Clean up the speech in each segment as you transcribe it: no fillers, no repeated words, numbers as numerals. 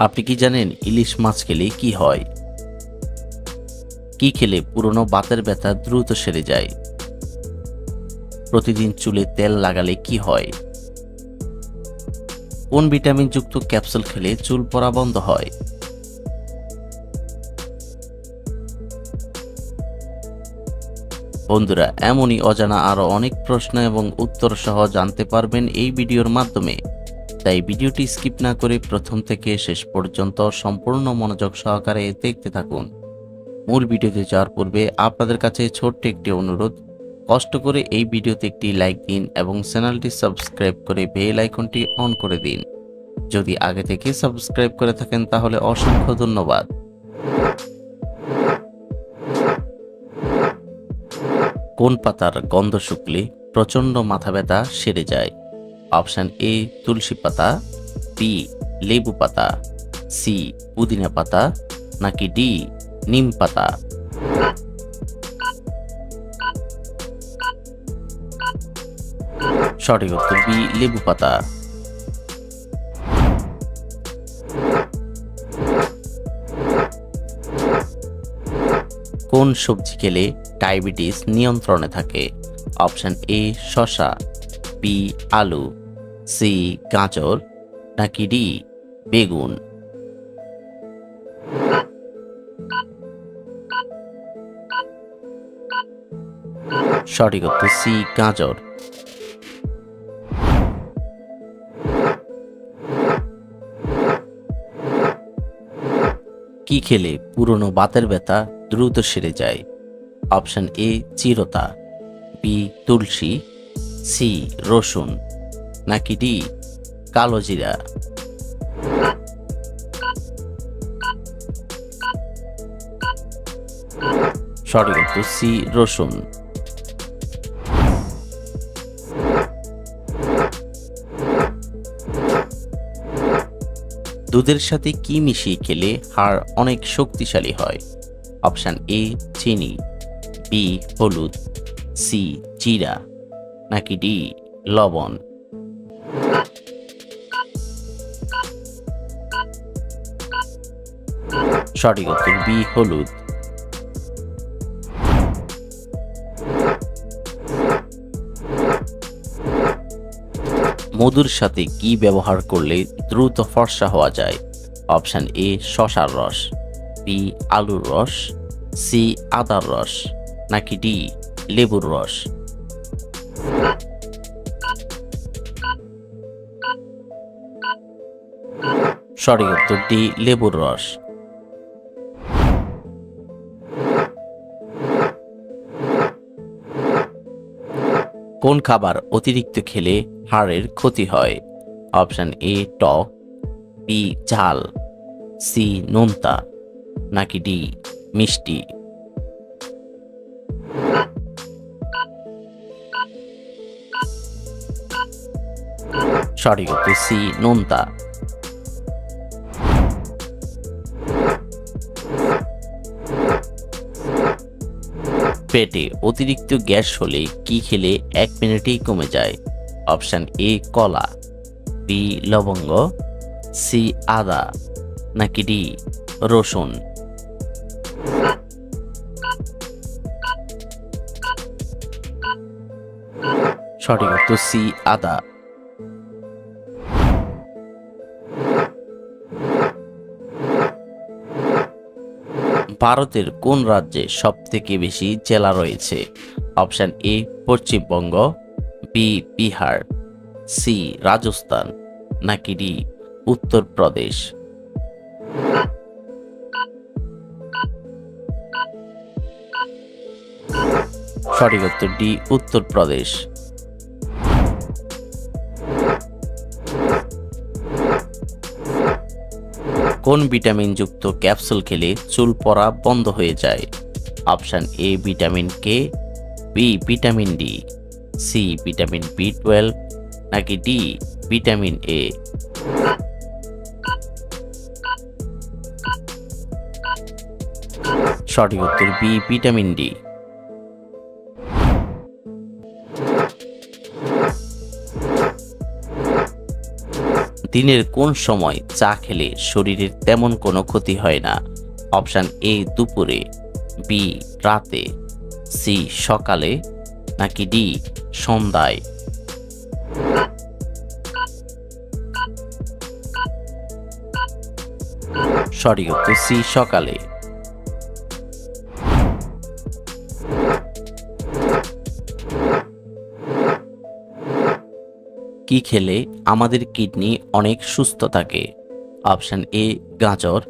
আপনি কি জানেন ইলিশ মাছ খেলে কি হয়? কি খেলে পুরনো বাতের ব্যথা দ্রুত সেরে যায়? প্রতিদিন চুলে তেল লাগালে কি হয়? কোন ভিটামিনযুক্ত ক্যাপসুল খেলে চুল পড়া বন্ধ হয়? বন্ধুরা, এমনই অজানা আরো অনেক প্রশ্ন এবং উত্তর সহ জানতে পারবেন এই ভিডিওর মাধ্যমে। তাই ভিডিওটি স্কিপ না করে প্রথম থেকে শেষ পর্যন্ত সম্পূর্ণ মনোযোগ সহকারে দেখতে থাকুন। মূল ভিডিওতে যাওয়ার পূর্বে আপনাদের কাছে ছোট্ট একটি অনুরোধ, কষ্ট করে এই ভিডিওতে একটি লাইক দিন এবং চ্যানেলটি সাবস্ক্রাইব করে বেল আইকনটি অন করে দিন। যদি আগে থেকে সাবস্ক্রাইব করে থাকেন তাহলে অসংখ্য ধন্যবাদ। কোন পাতার গন্ধ শুকলে প্রচণ্ড মাথা ব্যথা সেরে যায়? অপশন এ তুলসী পাতা, বি লেবু পাতা, সি পুদিনা পাতা, নাকি ডি নিম পাতা? সঠিক উত্তর বি লেবু পাতা। কোন সবজি খেলে ডায়াবেটিস নিয়ন্ত্রণে থাকে? অপশন এ শসা, বি আলু, সি গাজর, নাকি ডি বেগুন? সঠিক উত্তর সি গাজর। কি খেলে পুরনো বাতের ব্যথা দ্রুত সেরে যায়? অপশন এ চিরতা, বি তুলসী, সি রসুন, নাকি ডি কালো জিরা? সঠিক উত্তর সি রসুন। দুধের সাথে কি মিশিয়ে খেলে হাড় অনেক শক্তিশালী হয়? অপশন এ চিনি, বি হলুদ, সি জিরা, নাকি ডি লবণ? সঠিক উত্তর বি হলুদ। মধুর সাথে কি ব্যবহার করলে দ্রুত ফর্সা হওয়া যায়? অপশন এ শসার রস, বি আলুর রস, সি আদার রস, নাকি ডি লেবুর রস? সঠিক উত্তর ডি লেবুর রস। কোন খাবার অতিরিক্ত খেলে হাড়ের ক্ষতি হয়? অপশন এ টক, বি ঝাল, সি নোনতা, নাকি ডি মিষ্টি? সঠিক উত্তর সি নোনতা। পেটে অতিরিক্ত গ্যাস হলে কি খেলে 1 মিনিটেই কমে যায়? অপশন এ কলা, বি লবঙ্গ, সি আদা, নাকি ডি রসুন? সঠিক উত্তর সি আদা। ভারতের কোন রাজ্যে সবথেকে বেশি জেলা রয়েছে? Option A Paschimbanga, B Bihar, C Rajasthan, নাকি ডি উত্তরপ্রদেশ? সঠিক উত্তর ডি উত্তরপ্রদেশ। কোন ভিটামিনযুক্ত ক্যাপসুল খেলে চুল পড়া বন্ধ হয়ে যায়? Option A vitamin K, B vitamin D, C vitamin বি12, নাকি ডি ভিটামিন এ? সঠিক উত্তর বি ভিটামিন ডি। দিনের কোন সময় চা খেলে শরীরের তেমন কোনো ক্ষতি হয় না? অপশন এ দুপুরে, বি রাতে, সি সকালে, নাকি ডি সন্ধ্যায়? সঠিক উত্তর সি সকালে। কি খেলে আমাদের কিডনি অনেক সুস্থ থাকে? অপশন এ গাজর,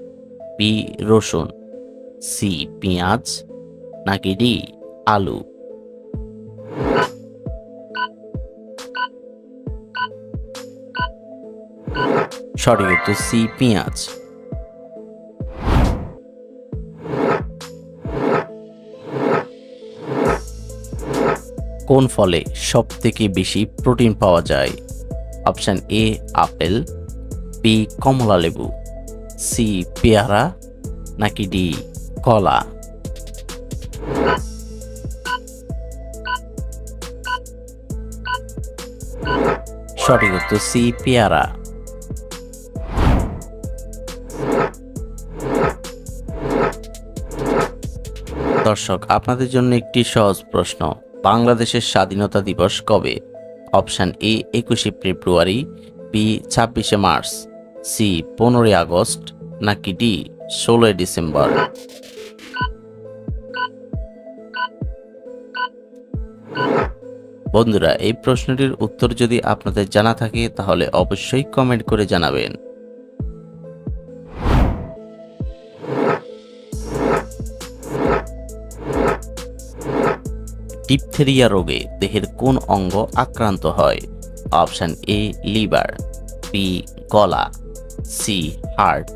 বি রসুন, সি পেঁয়াজ, নাকি ডি আলু? সঠিক উত্তর সি পেঁয়াজ। কোন ফলে সব থেকে বেশি প্রোটিন পাওয়া যায়? অপশন এ আপেল, বি কমলা লেবু, সি পেয়ারা, নাকি ডি কলা? সঠিক উত্তর সি পেয়ারা। দর্শক, আপনাদের জন্য একটি সহজ প্রশ্ন। বাংলাদেশের স্বাধীনতা দিবস কবে? অপশন এ 21শে ফেব্রুয়ারি, বি 26শে মার্চ, সি 15ই আগস্ট, নাকি ডি 16ই ডিসেম্বর? বন্ধুরা, এই প্রশ্নটির উত্তর যদি আপনাদের জানা থাকে তাহলে অবশ্যই কমেন্ট করে জানাবেন। ডিপথেরিয়া রোগে দেহের কোন অঙ্গ আক্রান্ত হয়? অপশন এ লিভার, বি গলা, সি হার্ট,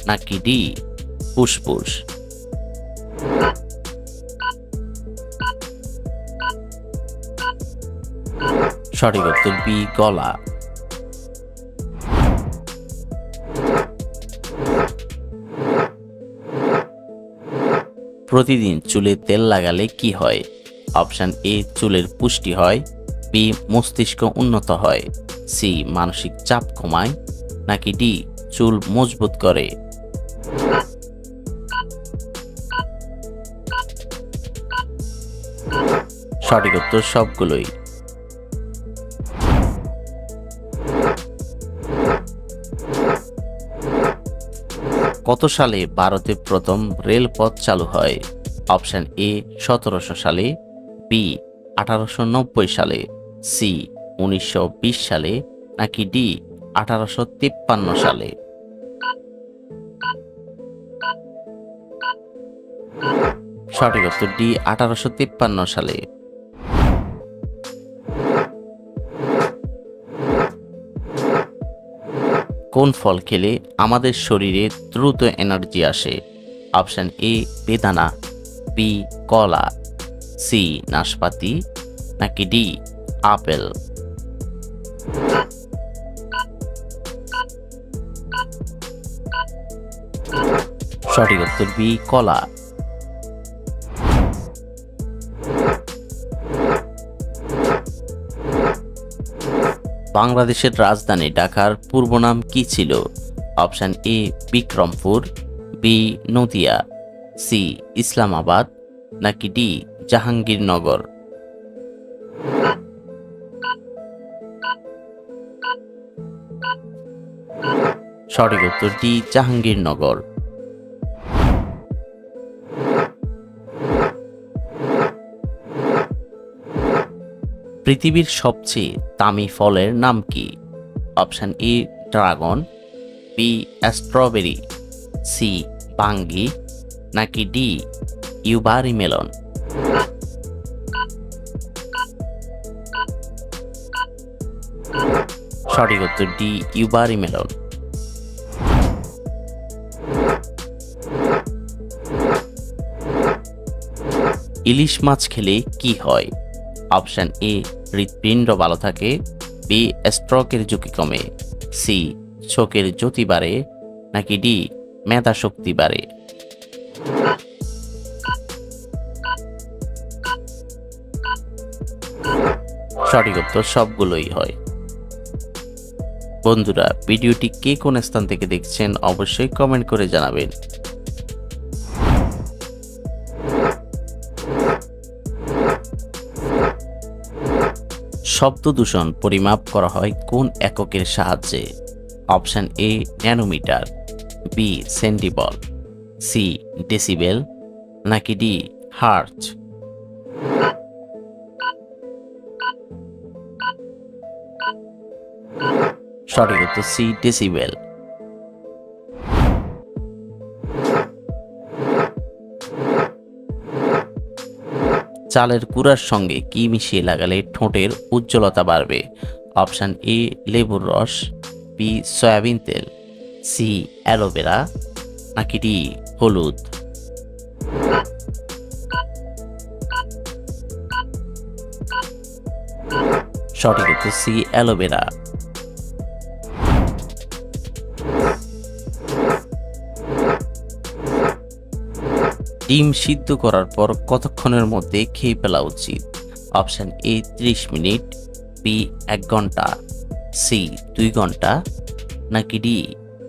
নাকি ডি ফুসফুস? সঠিক উত্তর বি গলা। প্রতিদিন চুলে তেল লাগালে কি হয়? অপশন এ চুলের পুষ্টি হয়, বি মস্তিষ্ক উন্নত হয়, সি মানসিক চাপ কমায়, নাকি ডি চুল মজবুত করে? সঠিক উত্তর সবগুলোই। কত সালে ভারতে প্রথম রেলপথ চালু হয়? অপশন এ 1700 সালে, বি 1890 সালে, সি 1920 সালে, নাকি ডি 1853 সালে? সঠিক উত্তর ডি 1853 সালে। কোন ফল খেলে আমাদের শরীরে দ্রুত এনার্জি আসে? অপশন এ বেদানা, বি কলা, সি নাশপাতি, নাকি ডি আপেল? সঠিক উত্তর বি কলা। বাংলাদেশের রাজধানী ঢাকার পূর্ব নাম কি ছিল? Option A Bikrampur, B Nadia, C Islamabad, নাকি ডি জাহাঙ্গীরনগর? সঠিক উত্তর ডি জাহাঙ্গীরনগর। পৃথিবীর সবচেয়ে দামি ফলের নাম কি? Option A dragon, B strawberry, C বাঙ্গি, নাকি ডি ইউবারি মেলন? সঠিক উত্তর ডি ইউবারি মেলন। ইলিশ মাছ খেলে কি হয়? অপশন এ হৃৎপিণ্ড ভালো থাকে, বি স্ট্রোকের ঝুঁকি কমে, সি চোখের জ্যোতি বাড়ে, নাকি ডি মেধা শক্তি বাড়ে? সঠিক উত্তর সবগুলোই হয়। বন্ধুরা, ভিডিওটি কে কোন স্থান থেকে দেখছেন অবশ্যই কমেন্ট করে জানাবেন। শব্দ দূষণ পরিমাপ করা হয় কোন এককের সাহায্যে? Option A nanometre, B centibel, C decibel, নাকি ডি হার্জ। সঠিক উত্তর সি ডেসিবেল। চালের গুঁড়ার সঙ্গে কি মিশিয়ে লাগালে ঠোঁটের উজ্জ্বলতা বাড়বে? অপশন এ লেবুর রস, বি সয়াবিন তেল, সি অ্যালোভেরা, নাকি ডি হলুদ। সঠিক উত্তর সি অ্যালোভেরা। ডিম সিদ্ধ করার পর কতক্ষণের মধ্যে খেয়ে ফেলা উচিত? অপশন এ 30 মিনিট, বি 1 ঘন্টা, সি 2 ঘন্টা, নাকি ডি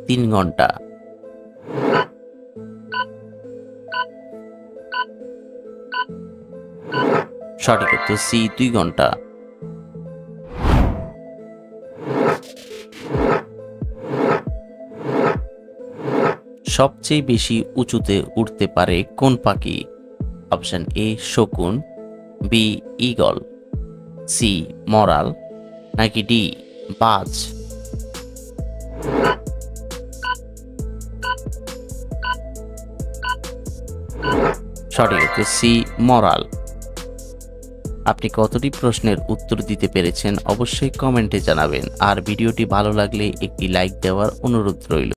3 ঘন্টা। সঠিক উত্তর সি 2 ঘন্টা। সবচেয়ে বেশি উঁচুতে উঠতে পারে কোন পাখি? অপশন এ শকুন, বি ঈগল, সি মরাল, নাকি ডি বাজ। সঠিক উত্তর সি মরাল। আপনি কতটি প্রশ্নের উত্তর দিতে পেরেছেন অবশ্যই কমেন্টে জানাবেন, আর ভিডিওটি ভালো লাগলে একটি লাইক দেওয়ার অনুরোধ রইল।